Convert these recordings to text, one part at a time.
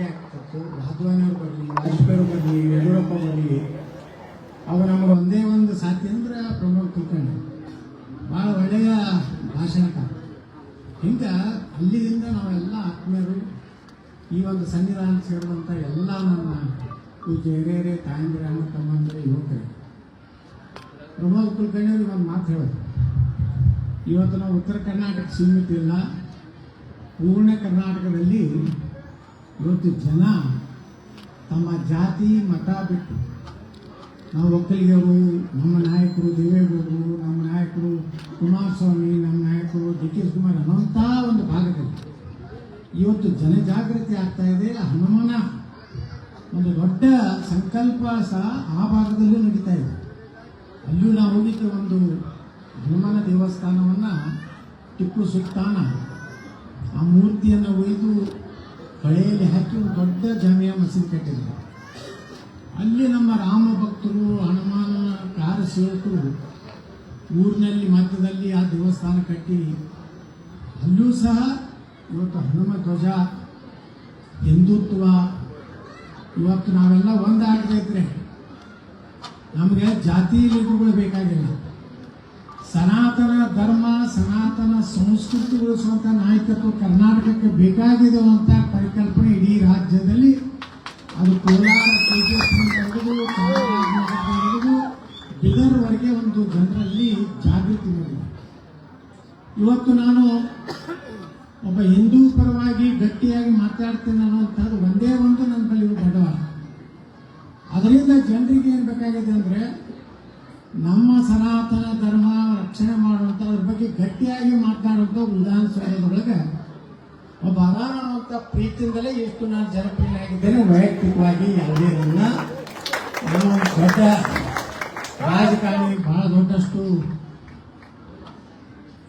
ಆಗ್ತಿತ್ತು. ರಾಘವನವ್ರು ಬರಲಿ, ವಾಜಪೇಯಿ ಬರಲಿ, ಯಡಿಯೂರಪ್ಪ ಬರಲಿ, ಅವು ನಮಗೆ ಒಂದೇ ಒಂದು ಸಾಥಿ ಅಂದ್ರೆ ಪ್ರಮೋದ್ ಕುಲಕರ್ಣಿ. ಭಾಳ ಒಳ್ಳೆಯ ಭಾಷಣಕಾರ. ಹಿಂಗೆ ಅಲ್ಲಿಂದ ನಾವೆಲ್ಲ ಆತ್ಮೀಯರು ಈ ಒಂದು ಸನ್ನಿಧಾನ ಸೇರಿದಂಥ ಎಲ್ಲ ನನ್ನ ಪೂಜೆ ಹಿರಿಯರೇ, ತಾಯಂದಿರ, ಅಣ್ಣ ತಮ್ಮಂದಿರ, ಯುವಕರೇ, ಪ್ರಮೋದ್ ಕುಲಕರ್ಣಿ ಅವ್ರಿಗೆ ಒಂದು ಮಾತು ಹೇಳೋದು. ಇವತ್ತು ನಾವು ಉತ್ತರ ಕರ್ನಾಟಕ ಸೀಮಿತ ಇಲ್ಲ, ಪೂರ್ಣ ಕರ್ನಾಟಕದಲ್ಲಿ ಇವತ್ತು ಜನ ತಮ್ಮ ಜಾತಿ ಮತ ಬಿಟ್ಟು ನಾವು ಒಕ್ಕಲಿಗರು, ನಮ್ಮ ನಾಯಕರು ದೇವೇಗೌಡರು, ನಮ್ಮ ನಾಯಕರು ಕುಮಾರಸ್ವಾಮಿ, ನಮ್ಮ ನಾಯಕರು ಡಿ ಕೆ ಶಿವಕುಮಾರ್ ಅನ್ನೋಂಥ ಒಂದು ಭಾಗದಲ್ಲಿ ಇವತ್ತು ಜನಜಾಗೃತಿ ಆಗ್ತಾ ಇದೆ. ಹನುಮನ ಒಂದು ದೊಡ್ಡ ಸಂಕಲ್ಪ ಸಹ ಆ ಭಾಗದಲ್ಲೂ ನಡೀತಾ ಇದೆ. ಅಲ್ಲೂ ನಾವು ಹೋಗಿದ್ದೆ. ಒಂದು ಹನುಮನ ದೇವಸ್ಥಾನವನ್ನು ಟಿಪ್ಪು ಸುಲ್ತಾನ ಆ ಮೂರ್ತಿಯನ್ನು ಒಯ್ದು ಕಳೆಯಲ್ಲಿ ಹಾಕಿ ಒಂದು ದೊಡ್ಡ ಜಾಮಿಯಾ ಮಸೀದಿ ಕಟ್ಟಿದ್ದಾರೆ. ಅಲ್ಲಿ ನಮ್ಮ ರಾಮ ಭಕ್ತರು, ಹನುಮಾನ ಕಾರ ಸೇವಕರು ಊರಿನಲ್ಲಿ ಮಧ್ಯದಲ್ಲಿ ಆ ದೇವಸ್ಥಾನ ಕಟ್ಟಿ ಅಲ್ಲೂ ಸಹ ಇವತ್ತು ಹನುಮ ಧ್ವಜ, ಹಿಂದುತ್ವ, ಇವತ್ತು ನಾವೆಲ್ಲ ಒಂದಾಗದೇ ಇದ್ರೆ ನಮಗೆ ಜಾತಿ ಲೀಡರ್ಗಳು ಬೇಕಾಗಿಲ್ಲ. ಸನಾತನ ಧರ್ಮ, ಸನಾತನ ಸಂಸ್ಕೃತಿ ಉಳಿಸುವಂಥ ನಾಯಕತ್ವ ಕರ್ನಾಟಕಕ್ಕೆ ಬೇಕಾಗಿದೆ ಅಂತ ಪರಿಕಲ್ಪನೆ ಇಡೀ ರಾಜ್ಯದಲ್ಲಿ, ಅದು ಕೋಲಾರ, ಹಿಡಿದು ಬಿದರ್ವರೆಗೆ ಒಂದು ಜನರಲ್ಲಿ ಜಾಗೃತಿ ಮೂಡಿದೆ. ಇವತ್ತು ನಾನು ಒಬ್ಬ ಹಿಂದೂ ಪರವಾಗಿ ಗಟ್ಟಿಯಾಗಿ ಮಾತಾಡ್ತೇನೆ ಅನ್ನುವಂಥದ್ದು ಒಂದೇ ಒಂದು ನನ್ನ ಬಳಿ ಬಂಡವಾಳ. ಅದರಿಂದ ಜನರಿಗೆ ಏನು ಬೇಕಾಗಿದೆ ಅಂದರೆ ನಮ್ಮ ಸನಾತನ ಧರ್ಮ ರಕ್ಷಣೆ ಮಾಡುವಂಥ ಅದ್ರ ಬಗ್ಗೆ ಗಟ್ಟಿಯಾಗಿ ಮಾತನಾಡುವಂಥ ವಿಧಾನಸೌಧದೊಳಗೆ ಒಬ್ಬ ಅರಾಮ ಅನ್ನುವಂಥ ಪ್ರೀತಿಯಿಂದಲೇ ಎಷ್ಟು ನಾನು ಜನಪ್ರಿಯ ಆಗಿದ್ದೇನೆ. ವೈಯಕ್ತಿಕವಾಗಿ ಯಾವುದೇ ನಾನು ದೊಡ್ಡ ರಾಜಕಾರಣಿ, ಬಹಳ ದೊಡ್ಡಷ್ಟು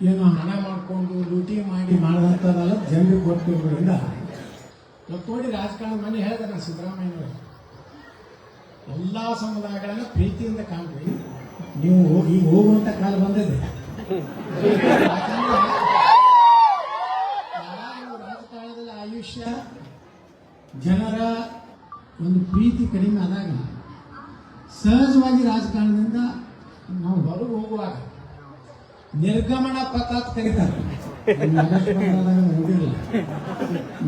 ಏನು ಹಣ ಮಾಡಿಕೊಂಡು ಲೂಟಿ ಮಾಡಿ ಮಾಡುವಂಥದ್ದಲ್ಲ, ಜನರಿಗೆ ಕೊಟ್ಟಿರೋದ್ರಿಂದ. ಇವತ್ತು ನೋಡಿ ರಾಜಕಾರಣ ಮನೆ ಹೇಳಿದೆ ನಾನು ಸಿದ್ದರಾಮಯ್ಯನವರು, ಎಲ್ಲ ಸಮುದಾಯಗಳನ್ನು ಪ್ರೀತಿಯಿಂದ ಕಾಣ್ರಿ, ನೀವು ಈಗ ಹೋಗುವಂಥ ಕಾಲ ಬಂದಿದೆ. ರಾಜಕಾರಣದಲ್ಲಿ ಆಯುಷ್ಯ ಜನರ ಒಂದು ಪ್ರೀತಿ ಕಡಿಮೆ ಆದಾಗ ಸಹಜವಾಗಿ ರಾಜಕಾರಣದಿಂದ ನಾವು ಹೊರಗೆ ಹೋಗುವಾಗ ನಿರ್ಗಮನ ಪಥ ಅಂತ ಕರೀತಾರೆ. ನೋಡಿಲ್ಲ,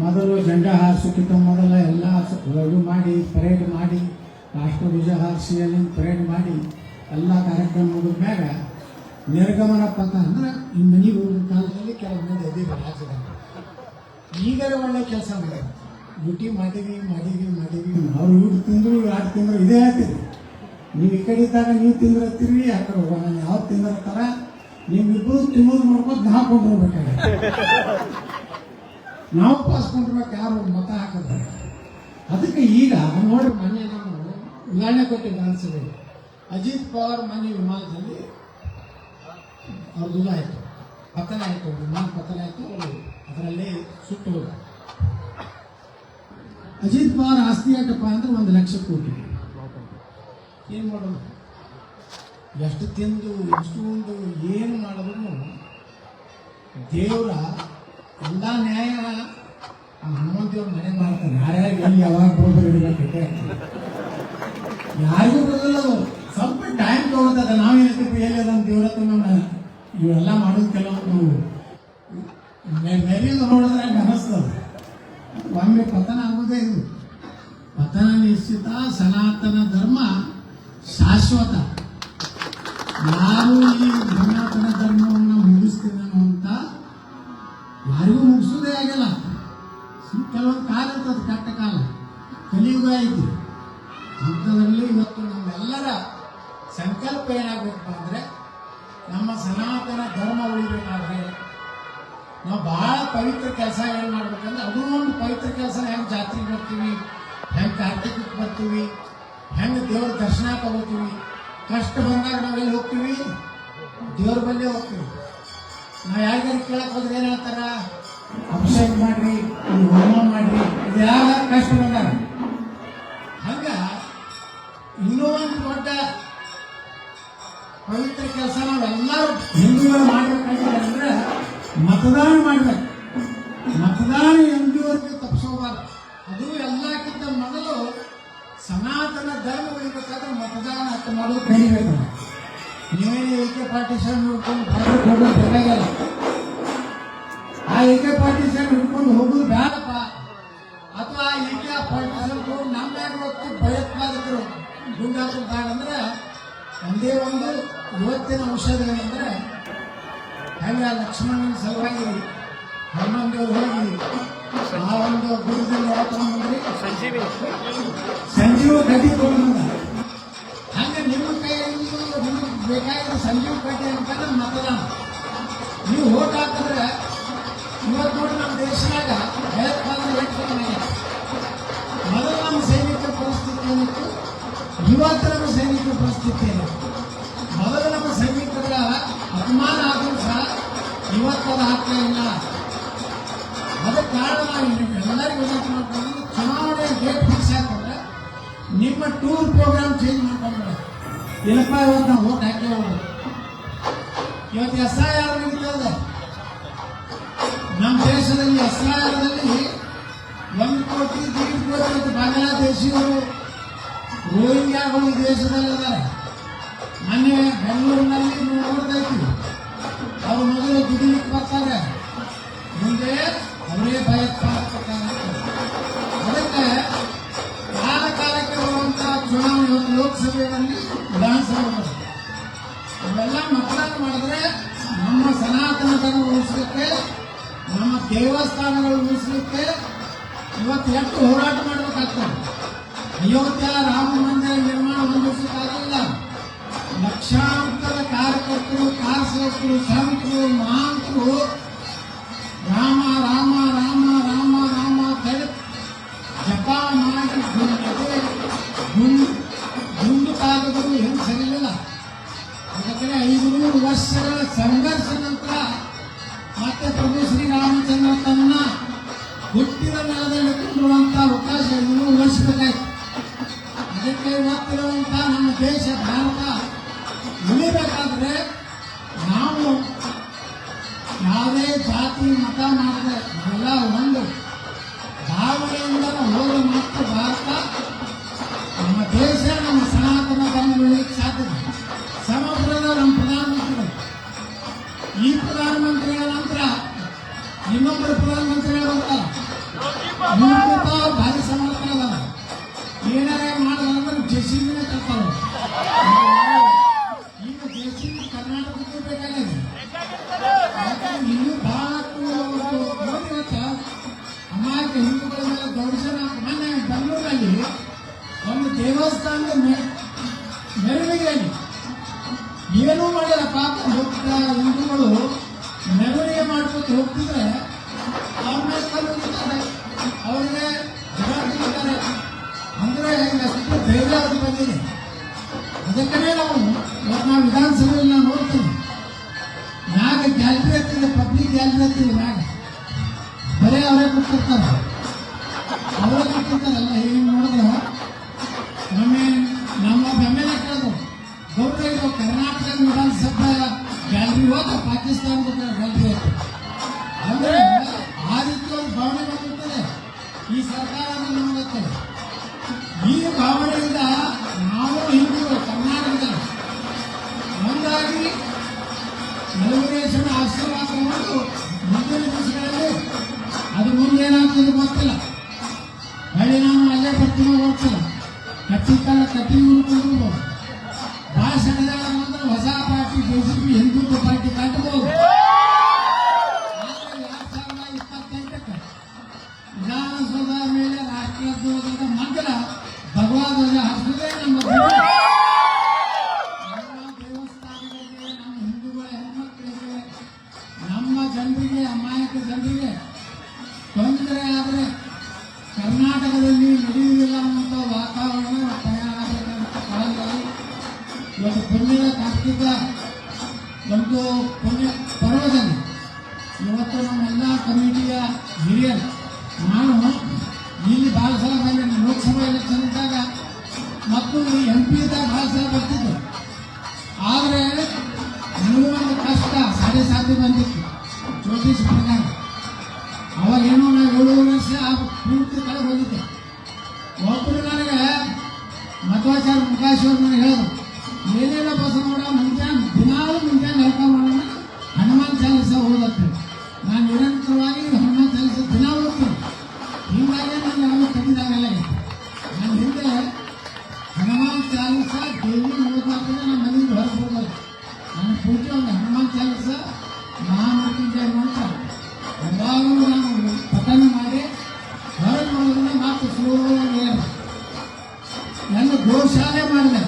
ಮೊದಲು ಜಂಡ ಹಾರಿಸೋಕ್ಕಿಂತ ಮೊದಲ ಎಲ್ಲ ಇದು ಮಾಡಿ, ಪರೇಡ್ ಮಾಡಿ, ರಾಷ್ಟ್ರಧ್ವಜ ಹಾರಿಸಿ ಅಲ್ಲಿ ಪರೇಡ್ ಮಾಡಿ ಎಲ್ಲ ಕಾರ್ಯಕ್ರಮ ಮುಗಿದ ಮ್ಯಾಗ ನಿರ್ಗಮನ ಪಥ ಅಂದ್ರೆ ಈ ಮನೆಗೆ ಹೋಗಿದ ಕಾಲದಲ್ಲಿ ಕೆಲವು ಮಂದಿ ಎದಿರಿ ರಾಜ್ಯದಲ್ಲಿ. ಈಗಲೇ ಒಳ್ಳೆ ಕೆಲಸ ಮಾಡಿದ್ರು, ಡ್ಯೂಟಿ ಮಾಡೀವಿ. ಅವ್ರು ಇವ್ರು ತಿಂದ್ರು, ಯಾರು ತಿಂದ್ರು ಇದೇ ಹೇಳ್ತೀರಿ. ನೀವು ಈ ಕಡೆ ಇದ್ದಾಗ ನೀವು ತಿಂದಿರ್ತೀರಿ, ಆ ಕಡೆ ಹೋಗೋಣ ಯಾವ್ದು ತಿಂದಿರ್ತಾರ, ನೀವಿಬ್ಬರು ತಿನ್ನೋದು ನೋಡ್ಕೊಂಡು ನಾವು ಕೊಂಡಿರ್ಬೇಕಾದ್ರೆ ನಾವು ಪಾಸ್ ಕೊಂಡಿರ್ಬೇಕು, ಯಾರು ಮತ ಹಾಕಿದ್ರೆ. ಅದಕ್ಕೆ ಈಗ ನೋಡಿ ಮೊನ್ನೆ ನಾನು ಉದಾಹರಣೆ ಕೊಟ್ಟಿದ್ದೆ ಅನ್ಸಿದೆ. ಅಜಿತ್ ಪವಾರ್ ಮನೆ ವಿಮಾನದಲ್ಲಿ ಅವ್ರದ್ದು ಆಯಿತು, ಪತನ ಆಯಿತು, ವಿಮಾನ ಪತನ ಆಯಿತು, ಅವರು ಅದರಲ್ಲಿ ಸುಟ್ಟು ಹೋದ. ಅಜಿತ್ ಪವಾರ್ ಆಸ್ತಿ ಆಟಪ್ಪ ಅಂದ್ರೆ 1 ಲಕ್ಷ ಕೋಟಿ. ಏನು ಮಾಡೋದು? ಎಷ್ಟು ತಿಂದು ಎಷ್ಟು ಉಂಡು ಏನು ಮಾಡಿದ್ರು ದೇವರ ಎಲ್ಲ ನ್ಯಾಯ ಆ ಹನುಮಂತೇವ್ರ ಮನೆ ಮಾಡ್ತಾರೆ. ಯಾರ್ಯಾರು ಎಲ್ಲಿ ಯಾವಾಗ ಬರೋದು ಹಿಡಿಬೇಕೈತೆ ಯಾರಿಗೂ ಬರೋದಿಲ್ಲ. ಅದು ಸ್ವಲ್ಪ ಟೈಮ್ ತೊಗೊಳ್ತದೆ. ನಾವೇನಿರ್ತೀವಿ ಎಲ್ಲಿ ಅಂತ ದೇವ್ರ ಹತ್ರ ನಮ್ಮ ಇವೆಲ್ಲ ಮಾಡೋದು ಕೆಲವೊಂದು ಮೆರಿಯೋದು ನೋಡಿದ್ರೆ ಅನಿಸ್ತದೆ. ಒಮ್ಮೆ ಪತನ ಆಗೋದೇ ಇದು. ಪತನ ನಿಶ್ಚಿತ. ಸನಾತನ ಧರ್ಮ ಶಾಶ್ವತ. ಯಾರು ಈ ಸನಾತನ ಧರ್ಮವನ್ನು ಮುಗಿಸ್ತೀನಿ ಅಂತ ಯಾರಿಗೂ ಮುಗಿಸೋದೇ ಆಗಿಲ್ಲ. ಕೆಲವೊಂದು ಕಾಲ ಇರ್ತದೆ, ಕೆಟ್ಟ ಕಾಲ, ಕಲಿಯುಗ ಐತಿ. ಅಂಥದ್ರಲ್ಲಿ ಇವತ್ತು ನಮ್ಮೆಲ್ಲರ ಸಂಕಲ್ಪ ಏನಾಗಬೇಕಪ್ಪ ಅಂದರೆ ನಮ್ಮ ಸನಾತನ ಧರ್ಮ ಉಳಿಬೇಕಾದ್ರೆ ನಾವು ಬಹಳ ಪವಿತ್ರ ಕೆಲಸ ಏನು ಮಾಡ್ಬೇಕಂದ್ರೆ ಅದೂ ಒಂದು ಪವಿತ್ರ ಕೆಲಸ. ಹೆಂಗೆ ಜಾತ್ರೆಗೆ ಬರ್ತೀವಿ, ಹೆಂಗೆ ಕಾರ್ತಿಕಕ್ಕೆ ಬರ್ತೀವಿ, ಹೆಂಗೆ ದೇವ್ರ ದರ್ಶನ ತಗೋತೀವಿ, ಕಷ್ಟ ಬಂದಾಗ ನಾವೆಲ್ಲಿ ಹೋಗ್ತೀವಿ, ದೇವ್ರ ಬಲ್ಲೇ ಹೋಗ್ತೀವಿ. ನಾವು ಯಾರಿಗಾರು ಕೇಳಕ್ಕೆ ಹೋದ್ರೆ ಏನು ಹೇಳ್ತಾರ? ಅಭಿಷೇಕ ಮಾಡ್ರಿ, ಹೋಮ ಮಾಡ್ರಿ, ಇದು ಯಾರ ಕಷ್ಟ ಬಂದಾಗ. ಹಂಗ ಇನ್ನೂ ಒಂದು ದೊಡ್ಡ ಪವಿತ್ರ ಕೆಲಸ ನಾವೆಲ್ಲರೂ ಹಿಂದೂಗಳು ಮಾಡ್ಬೇಕಾಗಿದೆ ಅಂದ್ರೆ ಮತದಾನ ಮಾಡ್ಬೇಕು. ಮತದಾನ ಎಂದೂವರೆಗೆ ತಪ್ಪಿಸೋಬಾರ್ದು. ಅದು ಎಲ್ಲ ಅದಕ್ಕಿಂತ ಮೊದಲು ಸನಾತನ ಧರ್ಮ ಉಳಿಬೇಕಾದ್ರೆ ಮತದಾನ ಹಕ್ಕು ಮಾಡೋದು ಕಲಿಬೇಕು. ನೀವೇನು ಏಕೆ ಪಾರ್ಟಿಷನ್ ನೋಡ್ಕೊಂಡು ಭಾರತಕ್ಕೆ ಹೋಗೋದು ಬೇಕಾಗಲ್ಲ. ಆ ಏಕೆ ಪಾರ್ಟಿಷನ್ ಹಿಡ್ಕೊಂಡು ಹೋಗೋದು ಬೇಡಪ್ಪ. ಅಥವಾ ಏಕೆ ಪಾರ್ಟಿಷನ್ ನಮ್ಮ ಯಾಕೆ ಭಯೋತ್ಪಾದಕರು ಗುಂಡಾಟರು ಬೇಡಂದ್ರೆ ಒಂದೇ ಒಂದು ಇವತ್ತಿನ ಔಷಧಗಳಂದ್ರೆ ಹಾಗೆ ಲಕ್ಷ್ಮಣನ ಸಲುವಾಗಿ ಹನುಮಂತವ್ರು ಹೋಗಿ ಆ ಒಂದು ಗುರುದಲ್ಲಿ ಹೊರತಂದ್ರಿ ಸಂಜೀವ ಗಡ್ಡಿ ತಗೊಂಡ ಹಂಗೆ ನಿಮ್ಮ ಕೈಯಲ್ಲಿ ನಿಮಗೆ ಬೇಕಾಗಿರೋ ಸಂಜೀವ ಗಡ್ಡಿ ಅಂತಂದ್ರೆ ಮತದಾನ. ನೀವು ಓಟ್ ಹಾಕಿದ್ರೆ ಇವತ್ತು ನೋಡಿ ನಮ್ಮ ದೇಶದಾಗ ಭಯೋತ್ಪಾದನೆ ಹೆಚ್ಚಾಗಿದೆ. ಮೊದಲು ನಮ್ಮ ಸೈನಿಕರ ಪರಿಸ್ಥಿತಿ ಏನಿತ್ತು, ಇವತ್ತು ನಮ್ಮ ಸೈನಿಕರ ಪರಿಸ್ಥಿತಿ ಏನಿತ್ತು. ಮೊದಲು ನಮ್ಮ ಸೈನಿಕರ ಅಪಮಾನ ಆದರೂ ಸಹ ಇವತ್ತು ಅದು ಆಗ್ತಾ ಇಲ್ಲ. ಅದಕ್ಕೆ ಕಾರಣ ಎಲ್ಲರಿಗೂ ಮಾಡ್ಕೊಂಡು ಚುನಾವಣೆ ಡೇಟ್ ಫಿಕ್ಸ್ ಆಗ್ತಂದ್ರೆ ನಿಮ್ಮ ಟೂರ್ ಪ್ರೋಗ್ರಾಮ್ ಚೇಂಜ್ ಮಾಡ್ಕೊಂಡ್ರೆ ಇಲ್ಲಪ್ಪ ಇವತ್ತು ನಾವು ಓಟ್ ಹಾಕಿ ಹೋಗೋದು. ಇವತ್ತು SIR ನಡೀತದೆ ನಮ್ಮ ದೇಶದಲ್ಲಿ. SIRದಲ್ಲಿ 1 ಕೋಟಿ 1.5 ಕೋಟಿ ಮತ್ತು ಬಾಂಗ್ಲಾದೇಶಿಯರು ರೋಹಿಂಗ್ಯಾಗಳು ಈ ದೇಶದಲ್ಲಿದ್ದಾರೆ. ಮೊನ್ನೆ ಬೆಂಗಳೂರಿನಲ್ಲಿ ನೀವು ನೋಡ್ದೈತಿ, ಅವರು ಮೊದಲು ದುಡಿಲಿಕ್ಕೆ ಬರ್ತಾರೆ, ಮುಂದೆ ಅವರೇ ಭಯೋತ್ಪಾದಕ. ಅದಕ್ಕೆ ಕಾಲ ಕಾಲಕ್ಕೆ ಬರುವಂತಹ ಚುನಾವಣೆ ಒಂದು ಲೋಕಸಭೆಯಲ್ಲಿ ವಿಧಾನಸಭೆ ಇವೆಲ್ಲ ಮತದಾನ ಮಾಡಿದ್ರೆ ನಮ್ಮ ಸನಾತನ ಧರ್ಮ ಉಳಿಸಲಿಕ್ಕೆ, ನಮ್ಮ ದೇವಸ್ಥಾನಗಳು ಉಳಿಸಲಿಕ್ಕೆ ಇವತ್ತು ಎಷ್ಟು ಹೋರಾಟ ಮಾಡಬೇಕಾಗ್ತದೆ. ಅಯೋಧ್ಯ ರಾಮ ಮಂದಿರ ನಿರ್ಮಾಣ ಹೊಂದಿಸಲಿಕ್ಕಾಗಲಿಲ್ಲ. ಲಕ್ಷಾಂತರ ಕಾರ್ಯಕರ್ತರು, ಕಾರ್ಯಕರ್ತರು, ಸಂತರು, ಮಹಾಂತರು ರಾಮ ರಾಮ ರಾಮ ರಾಮ ರಾಮ ತಡೆ ಜಪ ಮಾಡಿ ಗುಂಡು ಕಾಗದರು ಏನು ಸರಿಯಿಲ್ಲ. ಅದಕ್ಕೆ 500 ವರ್ಷಗಳ ಸಂಘರ್ಷ ನಂತರ ಮತ್ತೆ ಪ್ರಭು ಶ್ರೀರಾಮಚಂದ್ರ ತನ್ನ ಹುಟ್ಟಿನ ನೆಲದಲ್ಲಿ ಕೊಂಡಿರುವಂತ ಅವಕಾಶ 500 ವರ್ಷ ಬೇಕಾಯ್ತು. ಅದಕ್ಕೆ ಇವತ್ತಿರುವಂತ ನಮ್ಮ ದೇಶ ಭಾರತ ಉಳಿಬೇಕಾದ್ರೆ ನಾವು ಯಾವುದೇ ಜಾತಿ ಮತ ಮಾಡಿದ್ರೆ ಇವೆಲ್ಲ ಒಂದು ಭಾವನೆಯಿಂದ ಹೋದ ಮಾತ್ರ ಭಾರತ, ನಮ್ಮ ದೇಶ, ನಮ್ಮ ಸನಾತನ ಧರ್ಮ ಉಳಿಯಲಿಕ್ಕೆ ಸಾಧ್ಯತೆ. ಸಮಗ್ರದ ನಮ್ಮ ಪ್ರಧಾನಮಂತ್ರಿಗಳು, ಈ ಪ್ರಧಾನಮಂತ್ರಿಗಳ ನಂತರ ಇನ್ನೊಬ್ಬರು ಪ್ರಧಾನಮಂತ್ರಿಗಳು ಬರ್ತಾರೆ. ಅವ್ರು ಭಾರಿ ಸಮರ್ಥನ ಏನಾರೇ ಮಾಡಿದ್ರೆ JCBನೇ ತರ್ತಾರೆ. ಈಗ JCB ಕರ್ನಾಟಕಕ್ಕೂ ಬೇಕಾಗಿದೆ. ಇನ್ನೂ ಬಹಳಷ್ಟು ಅಮಾಯಕ ಹಿಂದೂಗಳ ಮೇಲೆ ದೌರ್ಜನ್ಯ. ಮೊನ್ನೆ ಬೆಂಗಳೂರಲ್ಲಿ ಒಂದು ದೇವಸ್ಥಾನದ ಮೆರವಣಿಗೆಯಲ್ಲಿ ಏನೂ ಮಾಡಿಲ್ಲ ಪಾಪ ಹೋಗ್ತಾ ಹಿಂದೂಗಳು ಮೆರವಣಿಗೆ ಮಾಡ್ಕೊತ ಹೋಗ್ತಿದ್ರೆ ಅವ್ರ ಮೇಲೆ ಕಲ್ಲಿದ್ದಾರೆ, ಅವರಿಗೆ ಜವಾಬ್ದಾರಿದ್ದಾರೆ. ಅಂದ್ರೆ ಎಷ್ಟು ಧೈರ್ಯ ಅದು ಬಂದಿದೆ. ಅದಕ್ಕೇ ನಾವು ವಿಧಾನಸಭೆಯಲ್ಲಿ ನಾವು ನೋಡ್ತೀವಿ, ಮ್ಯಾಗ ಗ್ಯಾಲರಿ ಹತ್ತಿದೆ, ಪಬ್ಲಿಕ್ ಗ್ಯಾಲರಿ ಹತ್ತಿದೆ, ಮ್ಯಾಗ ಬರೀ ಅವರೇ ಕೂತಿರ್ತಾರೆ. ಅವರೇ ಕೂತಿರ್ತಾರಲ್ಲ. ಈಗ ನೋಡಿದ್ರೆ ನಮ್ಮ ಬೆಂಬಲ ಕೇಳಿದ್ರು ಗೌರವ ಇದು ಕರ್ನಾಟಕ ವಿಧಾನಸಭೆ ಗ್ಯಾಲರಿ ಹೋದ ಪಾಕಿಸ್ತಾನದ ಗ್ಯಾಲರಿ ಹೋಗ್ತದೆ. ಅಂದ್ರೆ ಆ ರೀತಿ ಒಂದು ಭಾವನೆ ಬಂದಿರ್ತದೆ. ಈ ಸರ್ಕಾರ ನಮಗೆ ಈ ಭಾವನೆಯಿಂದ ನಾವು ಹಿಂದೂಗಳು ಕರ್ನಾಟಕದಲ್ಲಿ ಒಂದಾಗಿ ನೆಲವರೇಶನ ಆಶೀರ್ವಾದ ತಗೊಂಡು ಮುಂದಿನ ದಿವಸಗಳಲ್ಲಿ ಅದು ಮುಂದೆ ಏನಾಗ್ತದೆ ಗೊತ್ತಿಲ್ಲ. ಹೊಳ್ಳಿ ನಾವು ಅಲ್ಲೇ ಬರ್ತೀವಿ ಗೊತ್ತಿಲ್ಲ. ಕಟ್ಟಿ ಹುಡುಕೊಂಡು ಭಾಷಣದಾಗ ಅಂದ್ರೆ ಹೊಸ ಪಾರ್ಟಿ JCB ಹಿಂದುತ್ವ ಪಾರ್ಟಿ ಕಟ್ಟಬಹುದು. 2028ಕ್ಕೆ ವಿಧಾನಸೌಧ ಮೇಲೆ ರಾಷ್ಟ್ರಧ್ವಜದ ಮಗ್ಗಲ ಭಗವಾ ಧ್ವಜ ಹಾಕಿದ್ರೆ ನಮ್ಮ ದೇವಸ್ಥಾನಗಳಿಗೆ, ನಮ್ಮ ಹಿಂದೂಗಳ ಹೆಣ್ಮಕ್ಳಿಗೆ, ನಮ್ಮ ಜನರಿಗೆ, ಅಮಾಯಕ ಜನರಿಗೆ ತೊಂದರೆ ಆದರೆ ಕರ್ನಾಟಕದಲ್ಲಿ ನಡೆಯುವುದಿಲ್ಲ ಅನ್ನುವಂಥ ವಾತಾವರಣ ತಯಾರಾಗಬೇಕಂತ ಕಾಲದಲ್ಲಿ ಇವತ್ತು ಪುಣ್ಯದ ಕಾರ್ತಿಕ ಒಂದು ಪುಣ್ಯ ಪರ್ವದಲ್ಲಿ ಇವತ್ತು ನಮ್ಮೆಲ್ಲ ಕಮಿಟಿಯ ಹಿರಿಯರು, ನಾನು ಇಲ್ಲಿ ಭಾಳ ಸಲ ಬಂದೆ. ಲೋಕಸಭಾ ಎಲೆಕ್ಷನ್ ಇದ್ದಾಗ ಮತ್ತು MP ಇದ್ದಾಗ ಭಾಳ ಸಲ ಬರ್ತಿದ್ದೆ. ಆದರೆ ಒಂದು ಕಷ್ಟ 7.5 ಬಂದಿತ್ತು ಜ್ಯೋತಿಷ್ ಪ್ರಕಾರ. ಅವಾಗೇನೋ ನಾವು 7 ವರ್ಷ ಪೂರ್ತಿ ಕಳೆದು ಹೋಗಿದ್ದೆ. ಮಧ್ವಾಚಾರ್ಯ ಮುಖಾಶಿವರನ್ನ ಹೇಳೋದು, ಏನೇನೋ ಬಸವನಗೌಡ ಮುಂಜಾನೆ ದಿನಾಲು ಮುಂಜಾನೆ ಹೇಳ್ತಾ ಮಾಡೋಣ ಹನುಮಾನ್ ಚಾಲಿಸ ಓದತ್ತೆ. ನಾನು ನಿರಂತರವಾಗಿ ಹನುಮಾನ್ ಚಾಲಿಸ ದಿನ ಓದ್ತೀನಿ. ಹೀಗಾಗಿ ನಾನು ಯಾವಾಗ ತೆಗೆದಾಗಲ್ಲ. ನಾನು ಹಿಂದೆ ಹನುಮಾನ್ ಚಾಲಿಸ ಡೈಲಿ ಓದ್ಲಾದ್ರೆ ನಮ್ಮ ಮನೆಯಿಂದ ಹೊರಗೆ ಹೋಗೋದು. ನನ್ನ ಪೂಜೆ ಒಂದು ಹನುಮಾನ್ ಚಾಲಿಸ ಮಹಾಮೃತ್ಯುಂಜಯ ಮಂತ್ರ ಯಾವಾಗಲೂ ನಾನು ಪಠಣ ಮಾಡಿ ಹೊರಗೆ ಮಾಡೋದನ್ನ ಮಾತು ಸ್ಲೋವಾಗಿ ಎಲ್ಲ ಗೋಶಾಲೆ ಮಾಡಿದೆ.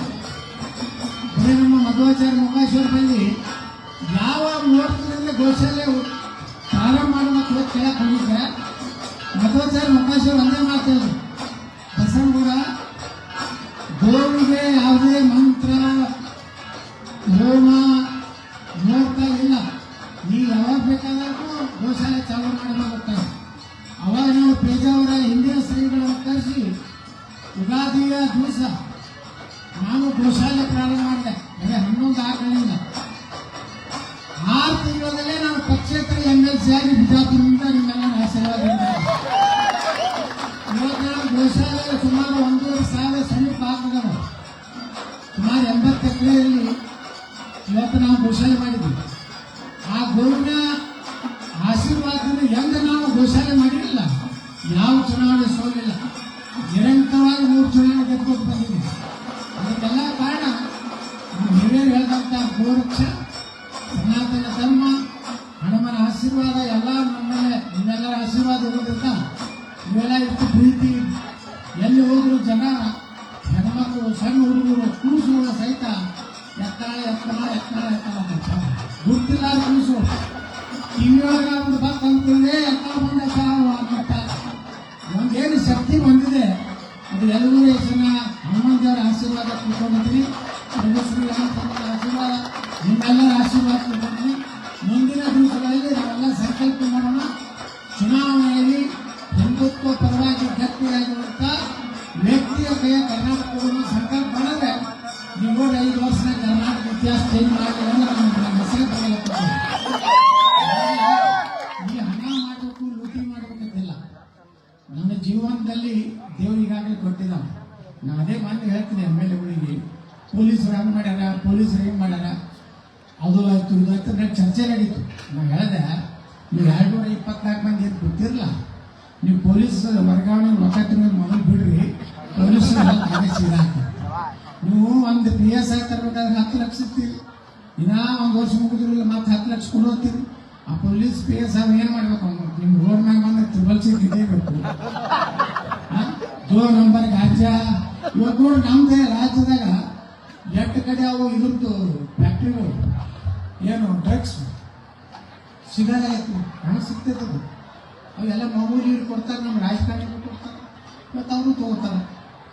ಬರೀ ನಮ್ಮ ಮಧ್ವಾಚಾರ್ಯ ಮುಖಾಶ್ವರ ಬಲ್ಲಿ ಯಾವ ಮುಹೂರ್ತದಿಂದ ಗೋಶಾಲೆ ಪ್ರಾರಂಭ ಮಾಡುವ ಕೇಳಕ್ ಹೋಗಿದ್ದೆ. ಮಧ್ವಾಚಾರ್ಯ ಮುಖಾಶ್ವರ ಒಂದೇ ಮಾತಾಡೋದು, ಬಸವನಗೌಡ ಗೋವಿಗೆ ಯಾವುದೇ ಮಂತ್ರ ಹೋಮ ಮುಹೂರ್ತ ಇಲ್ಲ, ನೀವು ಯಾವಾಗ ಬೇಕಾದ್ರೂ ಗೋಶಾಲೆ ಚಾಲೂ ಮಾಡಬೇಕಾಗ್ತದೆ. ಅವಾಗ ನಾವು ಪೇಜಾವರ ಹಿಂದಿನ ಶ್ರೀಗಳನ್ನು ಕರೆಸಿ ಯುಗಾದಿಯ ದಿವಸ ನಾನು ಗೋಶಾಲೆ ಪ್ರಾರಂಭ ಮಾಡಿದೆ. ಬರೀ 11 ಆಕಳಿಂದ 6 ತಿಂಗಳಲ್ಲೇ ನಾನು ಪಕ್ಷೇತರ MLC ಆಗಿ ಬಿಜಾಪುರದಿಂದ ನಿಮ್ಮೆಲ್ಲ ಆಶೀರ್ವಾದ. ಇವತ್ತು ನಾನು ಗೋಶಾಲೆ ಸುಮಾರು 1,500 ಸಮೀಪ ಆಗ್ತದ. ಸುಮಾರು 80 ಎಕರೆಯಲ್ಲಿ ಇವತ್ತು ನಾವು ಗೋಶಾಲೆ ಮಾಡಿದ್ವಿ. ಆ ಗೋವಿನ ಆಶೀರ್ವಾದದಿಂದ ಎಂದು ನಾವು ಗೋಶಾಲೆ ಮಾಡಿರಲಿಲ್ಲ, ಯಾವ ಚುನಾವಣೆ ಸೋಲಿಲ್ಲ. ನಿರಂತರವಾಗಿ 3 ಚುನಾವಣೆ ಗೆದ್ದುಕೊಂಡು ಬಂದಿದ್ದೀವಿ. ಅದಕ್ಕೆಲ್ಲ ಕಾರಣ ನೀವೇನು ಹೇಳಿದಂಥ ಗೋರಕ್ಷ, ಸನಾತನ ಧರ್ಮ, ಹನುಮನ ಆಶೀರ್ವಾದ ಎಲ್ಲ ನಮ್ಮಲ್ಲಿ ನಿಮ್ಮೆಲ್ಲರ ಆಶೀರ್ವಾದ ಇರೋದ್ರಿಂದ ಇವೆಲ್ಲ ಇಷ್ಟು ಪ್ರೀತಿ. ಎಲ್ಲಿ ಹೋದ್ರು ಜನ ಹೆಣ್ಮಕ್ಳು ಸಣ್ಣ ಹುಡುಗರು ಕೂಸುಗಳು ಸಹಿತ ಎತ್ತಾಳ ಎತ್ತಳ ಎತ್ತಾಳ ಎತ್ತಾಳ ಗುರ್ತಿಲ್ಲ ಕೂಸು ಕಿವಿಯೊಳಗ ಒಂದು ಭಕ್ತ ಅಂತಿದೆ ಎತ್ತಾಳ ಬಂದ ಅಂತ ಒಂದೇನು ಶಕ್ತಿ ಬಂದಿದೆ. ಅದು ಎಲ್ಲರೂ ಜನ ಹನುಮಾನ್ ದೇವರ ಆಶೀರ್ವಾದ ತಿಳ್ಕೊಂಡಿದ್ದೀನಿ. ಆಶೀರ್ವಾದ ನಿಮ್ಮೆಲ್ಲರ ಆಶೀರ್ವಾದ ತಿಳ್ಕೊಂಡಿದ್ದೀನಿ. ಮುಂದಿನ ದಿವಸಗಳಲ್ಲಿ ನಾವೆಲ್ಲ ಸಂಕಲ್ಪ ಮಾಡೋಣ. ಚುನಾವಣೆಯಲ್ಲಿ ಹಿಂದುತ್ವ ಪರವಾಗಿ ಗಟ್ಟಿಯಾಗಿರುವಂಥ ವ್ಯಕ್ತಿಯ ಕೈಯ ಕರ್ನಾಟಕವನ್ನು ಸಂಕಲ್ಪ ಮಾಡಿದ್ರೆ ನೀವು 5 ವರ್ಷ ಕರ್ನಾಟಕ ಇತಿಹಾಸ ಚೇಂಜ್ ಮಾಡಿದ್ರೆ ನಮ್ಮ ಹೆಸರು ಬರಲಿಕ್ಕೆ ಈ ಹಣ ಮಾಡಬೇಕು ಲೂಟಿ ಮಾಡಬೇಕಂತಿಲ್ಲ. ನಮ್ಮ ಜೀವನದಲ್ಲಿ ದೇವರು ಈಗಾಗಲೇ ಕೊಟ್ಟಿದ್ದ. ನಾನು ಅದೇ ಮಾತು ಹೇಳ್ತೀನಿ MLAಗಳಿಗೆ, ಪೊಲೀಸರು ಹಂಗೆ ಮಾಡ್ಯಾರ, ಪೊಲೀಸರು ಹೆಂಗೆ ಮಾಡ್ಯಾರ, ಅದು ಆಯ್ತು ಇದು ಆಯ್ತು ನನ್ನ ಚರ್ಚೆ ನಡೀತು. ನಾನು ಹೇಳಿದೆ, ನೀವು 224 ಮಂದಿ ಏನು ಗೊತ್ತಿರಲ್ಲ, ನೀವು ಪೊಲೀಸ್ ವರ್ಗಾವಣೆ ರೊಕ್ಕ ತಿನ್ನೋದು ಮೊದಲು ಬಿಡ್ರಿ, ಪೊಲೀಸರು ಸೀದಾ ನೀವು ಒಂದು PSI ತರಬೇಕಾದ್ರೆ 10 ಲಕ್ಷ ಇರ್ತೀರಿ, ಇನ್ನೂ 1 ವರ್ಷ ಮುಗಿದ್ರಿಲ್ಲ ಮತ್ತೆ 10 ಲಕ್ಷ ಕೊಡೋತೀರಿ. ಆ ಪೊಲೀಸ್ PSI ಏನು ಮಾಡ್ಬೇಕು ಅವ್ನು? ನಿಮ್ಮ ರೋಡ್ ಮ್ಯಾಗ ಬಂದ್ರೆ ತ್ರಿಬಲ್ ಸೀಟ್ ಇದೇ ಬೇಕು. 2 ನಂಬರ್ ಗಾಂಜಾ ಇವತ್ತು ನೋಡಿ ನಮ್ಮದೇ ರಾಜ್ಯದಾಗ 8 ಕಡೆ ಅವು ಇದ್ರದ್ದು ಫ್ಯಾಕ್ಟ್ರಿಗಳು ಏನು ಡ್ರಗ್ಸ್ ಸಿಗಲಾಗಿತ್ತು, ಹಣ ಸಿಗ್ತೈತದು. ಅವೆಲ್ಲ ಮಾಮೂಲಿ ಕೊಡ್ತಾರೆ, ನಮ್ಮ ರಾಜಕಾರಣಿಗಳು ಕೊಡ್ತಾರೆ, ಮತ್ತು ಅವರು ತಗೋತಾರೆ.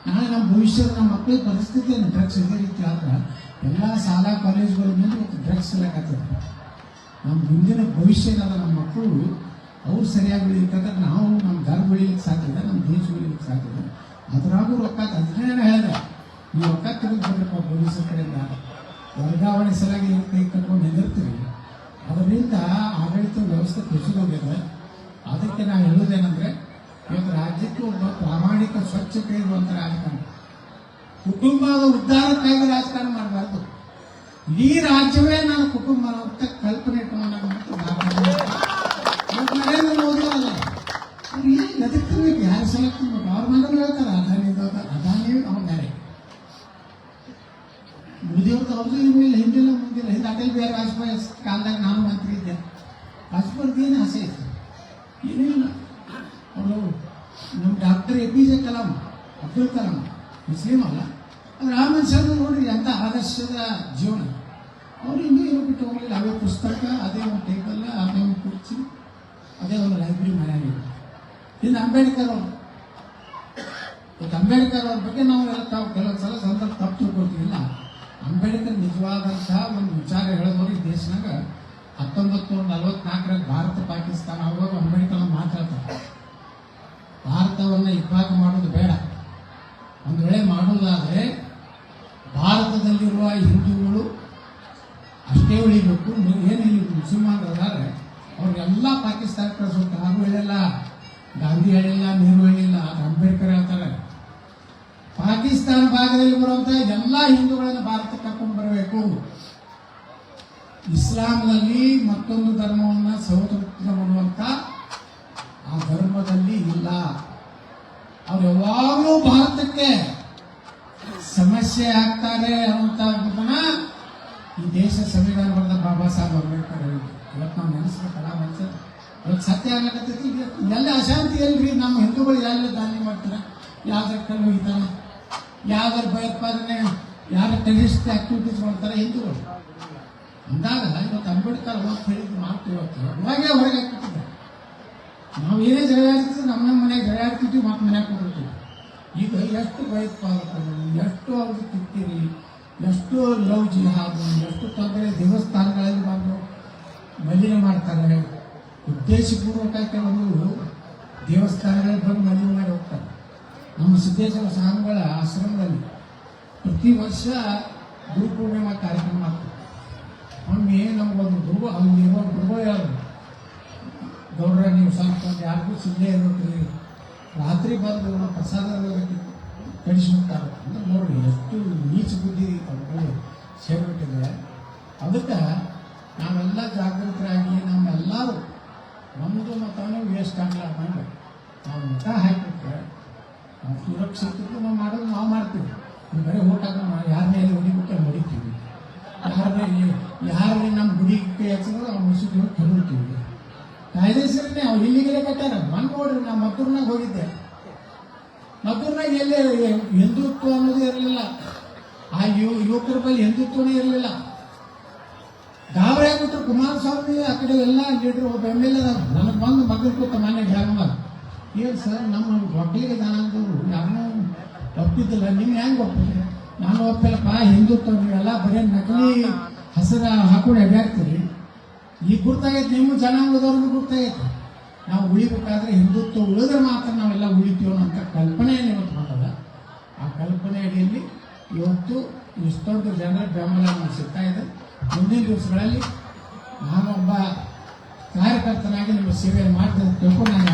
ನಾಳೆ ನಮ್ಮ ಭವಿಷ್ಯದ ನಮ್ಮ ಮಕ್ಕಳಿಗೆ ಪರಿಸ್ಥಿತಿ ಏನು ಡ್ರಗ್ಸ್ ಇದೇ ರೀತಿ ಆದ್ರೆ ಎಲ್ಲ ಶಾಲಾ ಕಾಲೇಜುಗಳ ಮೇಲೆ ಡ್ರಗ್ಸ್ ಸಿಗಲಾಕತ್ತದ. ನಮ್ಮ ಮುಂದಿನ ಭವಿಷ್ಯ ಏನಲ್ಲ, ನಮ್ಮ ಮಕ್ಕಳು ಅವ್ರು ಸರಿಯಾಗಿ ಬೆಳೀಬೇಕಾದ್ರೆ ನಾವು ನಮ್ಮ ಧರ್ಮ ಬೆಳೀಲಿಕ್ಕೆ ಸಾಧ್ಯದ, ನಮ್ಮ ದೇಶ ಬೆಳೀಲಿಕ್ಕೆ ಸಾಧ್ಯದ. ಅದ್ರಾಗೂ ರೊಕ್ಕ ಅದನ್ನೇ ಹೇಳಿದೆ, ನೀವು ರೊಕ್ಕ ತೆಗೆದುಕೊಡ್ರಪ್ಪ ಪೊಲೀಸರ ಕಡೆಯಿಂದ ವರ್ಗಾವಣೆ ಸಲುವಾಗಿ ಕೈ ಕಟ್ಕೊಂಡು ನಿಂದಿರ್ತೀವಿ. ಅದರಿಂದ ಆಡಳಿತ ವ್ಯವಸ್ಥೆ ಕುಸಿದೋಗಿದೆ. ಅದಕ್ಕೆ ನಾವು ಹೇಳೋದೇನೆಂದರೆ, ಇವತ್ತು ರಾಜ್ಯಕ್ಕೆ ಒಬ್ಬ ಪ್ರಾಮಾಣಿಕ ಸ್ವಚ್ಛತೆ ಇರುವಂಥ ರಾಜಕಾರಣ, ಕುಟುಂಬದ ಉದ್ಧಾರಕ್ಕಾಗಿ ರಾಜಕಾರಣ ಮಾಡಬಾರ್ದು. ಈ ರಾಜ್ಯವೇ ನನ್ನ ಕುಟುಂಬ ಅಂತ ಕಲ್ಪನೆ ಇಟ್ಟುಕೊಂಡು ನರೇಂದ್ರ ಮೋದಿ ಅಲ್ಲ, ಅವ್ರು ಏನು ಎದಕ್ತಿರ್ಬೇಕು, ಯಾರು ಸಲಕ್ಕೆ ಅವ್ರ ಮಗನು ಹೇಳ್ತಾರೆ ಅದಾನಿ ಅವ್ನು ಬೇರೆ. ಮೋದಿಯವ್ರದ್ದು ಅವ್ರದ್ದು ಇಲ್ಲ, ಹಿಂದಿಲ್ಲ ಮುಂದಿಲ್ಲ. ಹಿಂದೆ ಅಟಲ್ ಬಿಹಾರಿ ವಾಜಪೇಯಿ ಕಾಲದಾಗ ನಾನು ಮಂತ್ರಿ ಇದ್ದೆ. ವಾಜಪೇಯಿಗೆ ಏನು ಆಸೆ ಇತ್ತು? ಏನಿಲ್ಲ. ಅವರು ನಮ್ಮ doctor APJ Kalam, Abdul Kalam Muslim ಅಲ್ಲ, ಆದರೆ ಆ ಮನುಷ್ಯರು ನೋಡ್ರಿ ಎಂಥ ಆದರ್ಶದ ಜೀವನ. ಅವರು ಇನ್ನೂ ಏನೋ ಬಿಟ್ಟು ಹೋಗಲಿಲ್ಲ. ಅವೇ ಪುಸ್ತಕ, ಅದೇ ಒಂದು ಟೇಬಲ್, ಅದೇ ಒಂದು ಕುರ್ಚಿ, ಅದೇ ಒಂದು ಲೈಬ್ರರಿ ಮನೆಯಾಗಿದೆ. ಇನ್ನು ಅಂಬೇಡ್ಕರ್ ಅವರು, ಅಂಬೇಡ್ಕರ್ ಅವ್ರ ಬಗ್ಗೆ ನಾವು ಕೆಲವೊಂದು ಸಲ ಸಂದರ್ಭ ತಪ್ಪು ತಿಳ್ಕೊಳ್ತೀವಿಲ್ಲ. ಅಂಬೇಡ್ಕರ್ ನಿಜವಾದಂತಹ ಒಂದು ವಿಚಾರ ಹೇಳಿದವರು ಈ ದೇಶನಾಗ 1944 ಭಾರತ ಪಾಕಿಸ್ತಾನ ಆಗುವಾಗ ಅಂಬೇಡ್ಕರ್ ಮಾತಾಡ್ತಾರೆ, ಭಾರತವನ್ನು ಇಬ್ಬಾಗ ಮಾಡೋದು ಬೇಡ, ಒಂದು ವೇಳೆ ಮಾಡೋದಾದರೆ ಭಾರತದಲ್ಲಿರುವ ಹಿಂದೂಗಳು ಅಷ್ಟೇ ಉಳಿಬೇಕು. ಏನು ಇಲ್ಲಿ ಮುಸಲ್ಮಾನರಾದರೆ ಅವ್ರಿಗೆಲ್ಲ ಪಾಕಿಸ್ತಾನ ಕಳಿಸೋಕೆ ಹಾಗೂ ಹೇಳಿಲ್ಲ, ಗಾಂಧಿ ಹೇಳಿಲ್ಲ, ನೆಹರು ಹೇಳಿಲ್ಲ, ಅದು ಅಂಬೇಡ್ಕರ್ ಹೇಳ್ತಾರೆ. ಪಾಕಿಸ್ತಾನ ಭಾಗ ಭಾಗದಲ್ಲಿ ಬರುವಂತಹ ಎಲ್ಲ ಹಿಂದೂಗಳನ್ನು ಭಾರತಕ್ಕೆ ಕರ್ಕೊಂಡು ಬರಬೇಕು. ಇಸ್ಲಾಂನಲ್ಲಿ ಮತ್ತೊಂದು ಧರ್ಮವನ್ನು ಸಹೋದರತ್ವ ಮಾಡುವಂತ ಆ ಧರ್ಮದಲ್ಲಿ ಇಲ್ಲ. ಅವ್ರು ಯಾವಾಗಲೂ ಭಾರತಕ್ಕೆ ಸಮಸ್ಯೆ ಆಗ್ತಾರೆ ಅನ್ನುವಂಥದ್ದನ್ನ ಈ ದೇಶ ಸಂವಿಧಾನ ಬರೆದ ಬಾಬಾ ಸಾಹೇಬ್ ಅಂಬೇಡ್ಕರ್ ಹೇಳಿದ್ರು. ಇವತ್ತು ನಾವು ನೆನೆಸ್ಬೇಕಲ್ಲ ಮನುಷ್ಯ ಇವತ್ತು ಸತ್ಯ ಆಗಕತ್ತೈತಿ. ಎಲ್ಲ ಅಶಾಂತಿ ಎಲ್ರಿ ನಮ್ಮ ಹಿಂದೂಗಳು ಎಲ್ಲ ದಾಳಿ ಮಾಡ್ತಾರೆ, ಯಾವ್ದಾರ ಕಲ್ಲು ಹೋಗ್ತಾರೆ, ಯಾವ್ದಾರ ಭಯೋತ್ಪಾದನೆ, ಯಾರ ಟೆರರಿಸ್ಟ್ ಆಕ್ಟಿವಿಟೀಸ್ ಮಾಡ್ತಾರೆ ಹಿಂದೂಗಳು. ಅಂದಾಗ ಇವತ್ತು ಅಂಬೇಡ್ಕರ್ ಹೋಗಿ ಹೇಳಿದ್ದು ಮಾತು ಇವತ್ತು ಅವಾಗೇ ಹೊರಗೆ ಹಾಕ್ಬಿಟ್ಟಿದ್ದಾರೆ. ನಾವು ಏನೇ ಜಗಳ ಆಡ್ತಿದ್ವಿ ನಮ್ಮ ಮನೆಗೆ ಜಗಳ ಆಡ್ತಿದ್ವಿ, ಮತ್ತೆ ಮನೆಗೆ ಕೊಟ್ಟಿರ್ತೀವಿ. ಈಗ ಎಷ್ಟು ಭಯೋತ್ಪಾದಕರು, ಎಷ್ಟು ಅವ್ರಿಗೆ ಕಿತ್ತಿರಿ, ಎಷ್ಟು ಲವ್ ಜಿಹಾದು, ಎಷ್ಟು ತೊಂದರೆ ದೇವಸ್ಥಾನಗಳಲ್ಲಿ ಬಂದು ಮಲಿನ ಮಾಡ್ತಾರೆ. ಉದ್ದೇಶಪೂರ್ವಕ ಕೆಲವರು ದೇವಸ್ಥಾನಗಳಲ್ಲಿ ಬಂದು ಮಲಿನ ಮಾಡಿ ಹೋಗ್ತಾರೆ. ನಮ್ಮ ಸಿದ್ದೇಶ್ವರ ಸ್ವಾಮಿಗಳ ಆಶ್ರಮದಲ್ಲಿ ಪ್ರತಿ ವರ್ಷ ಗುರುಪೂರ್ಣಿಮಾ ಕಾರ್ಯಕ್ರಮ ಆಗ್ತದೆ. ಒಮ್ಮೆ ನಮಗೊಂದು ಗುರುಗಳು ಹೇಳೋದು, ಗೌಡ್ರ ನೀವು ಸ್ವಲ್ಪ ಯಾರಿಗೂ ಸಿದ್ಧೇ ಇರ್ಬೇಕ್ರಿ, ರಾತ್ರಿ ಬಂದು ನಾವು ಪ್ರಸಾದ ಕಳಿಸ್ಬಿಡ್ತಾರೆ ಅಂದ್ರೆ ನೋಡ್ರಿ ಎಷ್ಟು ನೀಚ ಬುದ್ಧಿ ಅವ್ರಿಗೆ ಸೇರ್ಬಿಟ್ಟಿದೆ. ಅದಕ್ಕೆ ನಾವೆಲ್ಲ ಜಾಗೃತರಾಗಿ ನಮ್ಮೆಲ್ಲರೂ ನಮ್ಮದು ಮತನೂ ವೇಸ್ಟ್ ಆಗಲಾರ್ದಂಗೆ ನಾವು ಮತ ಹಾಕಿಬಿಟ್ರೆ ನಾವು ಸುರಕ್ಷಿತಕ್ಕೂ ನಾವು ಮಾಡೋದು ನಾವು ಮಾಡ್ತೀವಿ. ಬರೀ ಓಟ್ ಹಾಕೋದು ಯಾರ ಮೇಲೆ ಹೊಡಿಬಿಟ್ಟು ಹೊಡಿತೀವಿ, ಯಾರು ನಮ್ಮ ಗುಡಿಗೆ ಹಚ್ಚಿದ್ರು ಅವ್ರ ಮುಸುಗಿ ಕಲಿತೀವಿ. ಕಾಯ್ದೆಸರನ್ನೇ ಅವ್ರು ಇಲ್ಲಿಗೆಲ್ಲ ಕಟ್ಟಾರ. ಬಂದು ನೋಡ್ರಿ, ನಾವು ಮದ್ದೂರ್ನಾಗ ಹೋಗಿದ್ದೆ. ಮದ್ದೂರ್ನಾಗ ಎಲ್ಲೇ ಹಿಂದುತ್ವ ಅನ್ನೋದು ಇರಲಿಲ್ಲ. ಆ ಯುವಕರ ಬಳಿ ಹಿಂದುತ್ವನೇ ಇರಲಿಲ್ಲ. ಗಾಬರಿ ಆಗ್ಬಿಟ್ರು. ಕುಮಾರಸ್ವಾಮಿ ಆ ಕಡೆ ಎಲ್ಲ ಲೀಡರ್ ಒಬ್ಬ MLA ನನಗೆ ಬಂದು ಮಗನ ಕೂತ ಮನೆ ಧ್ಯಾನ ಏನು ಸರ್ ನಮ್ಮ ಒಕ್ಕಲಿಗೆ ದಾನ ಅಂದವರು ಯಾರನ್ನೂ ಒಪ್ಪಿದ್ದಿಲ್ಲ, ನಿಮ್ಗೆ ಹೆಂಗೆ ಒಪ್ಪಿದ್ರಿ? ನಾನು ಒಪ್ಪಿಲ್ಲಪ್ಪ, ಹಿಂದುತ್ವ ನೀವೆಲ್ಲ ಬರೀ ನಕಲಿ ಹಸಿರ ಹಾಕೊಂಡು ಅಡ್ಡಾಡ್ತೀರಿ. ಈಗ ಗುರ್ತಾಗೈತೆ, ನಿಮ್ಮ ಜನಾಂಗದವ್ರಿಗೂ ಗುರ್ತಾಗೈತೆ. ನಾವು ಉಳಿಬೇಕಾದ್ರೆ ಹಿಂದುತ್ವ ಉಳಿದ್ರೆ ಮಾತ್ರ ನಾವೆಲ್ಲ ಉಳಿತೀವೋ ಅಂತ ಕಲ್ಪನೆಯನ್ನು ಇವತ್ತು ಮಾಡಲ್ಲ. ಆ ಕಲ್ಪನೆ ಅಡಿಯಲ್ಲಿ ಇವತ್ತು ಇಷ್ಟೊಂದು ಜನರ ಬೆಂಬಲ ನಮಗೆ ಸಿಗ್ತಾ ಇದೆ. ಮುಂದಿನ ದಿವಸಗಳಲ್ಲಿ ನಾನೊಬ್ಬ ಕಾರ್ಯಕರ್ತನಾಗಿ ನಿಮ್ಮ ಸೇವೆ ಮಾಡ್ತೀನಿ ತಿಳ್ಕೊಂಡು ನಾನು